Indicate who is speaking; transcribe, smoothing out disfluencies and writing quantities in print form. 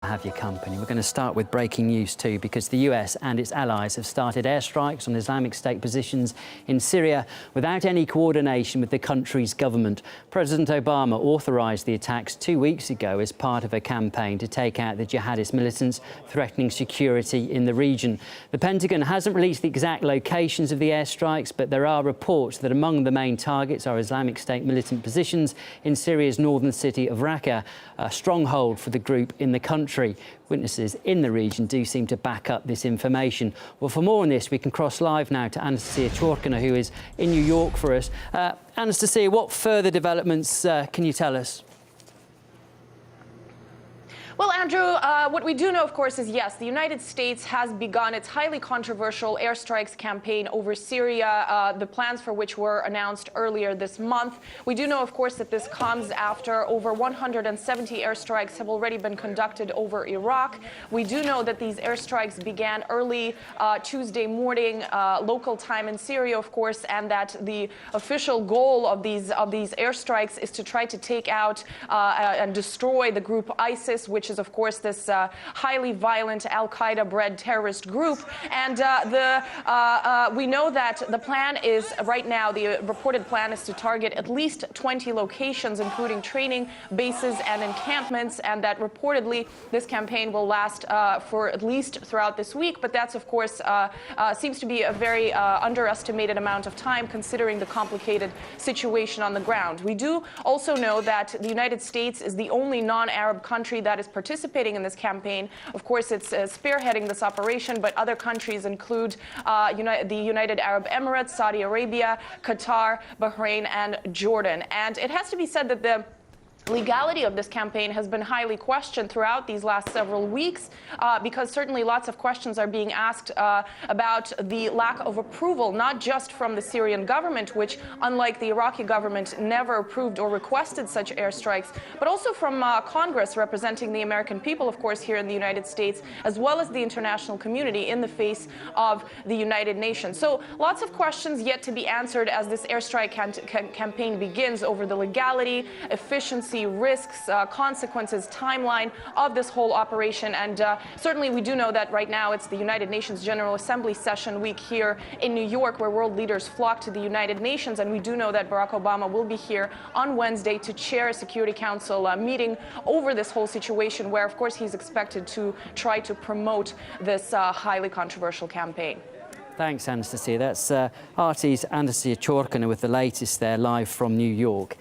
Speaker 1: Have your company. We're going to start with breaking news too, because the US and its allies have started airstrikes on Islamic State positions in Syria without any coordination with the country's government. President Obama authorised the attacks 2 weeks ago as part of a campaign to take out the jihadist militants threatening security in the region. The Pentagon hasn't released the exact locations of the airstrikes, but there are reports that among the main targets are Islamic State militant positions in Syria's northern city of Raqqa, a stronghold for the group in the country. Witnesses in the region do seem to back up this information. Well, for more on this, we can cross live now to Anastasia Chorkina, who is in New York for us. Anastasia, what further developments can you tell us?
Speaker 2: Well, Andrew, what we do know, of course, is yes, the United States has begun its highly controversial airstrikes campaign over Syria, the plans for which were announced earlier this month. We do know, of course, that this comes after over 170 airstrikes have already been conducted over Iraq. We do know that these airstrikes began early Tuesday morning, local time in Syria, of course, and that the official goal of these airstrikes is to try to take out and destroy the group ISIS, which is, of course, this highly violent al-Qaeda-bred terrorist group. And we know that the plan is, right now, the reported plan is to target at least 20 locations, including training bases and encampments, and that reportedly this campaign will last for at least throughout this week. But that's, of course, seems to be a very underestimated amount of time, considering the complicated situation on the ground. We do also know that the United States is the only non-Arab country that is participating in this campaign. Of course, it's spearheading this operation, but other countries include the United Arab Emirates, Saudi Arabia, Qatar, Bahrain, and Jordan. And it has to be said that the legality of this campaign has been highly questioned throughout these last several weeks, because certainly lots of questions are being asked about the lack of approval, not just from the Syrian government, which, unlike the Iraqi government, never approved or requested such airstrikes, but also from Congress, representing the American people, of course, here in the United States, as well as the international community in the face of the United Nations. So lots of questions yet to be answered as this airstrike campaign begins over the legality, efficiency, risks, consequences, timeline of this whole operation. And certainly we do know that right now it's the United Nations General Assembly session week here in New York, where world leaders flock to the United Nations. And we do know that Barack Obama will be here on Wednesday to chair a Security Council meeting over this whole situation, where, of course, he's expected to try to promote this highly controversial campaign.
Speaker 1: Thanks, Anastasia. That's RT's Anastasia Chorkina with the latest there, live from New York.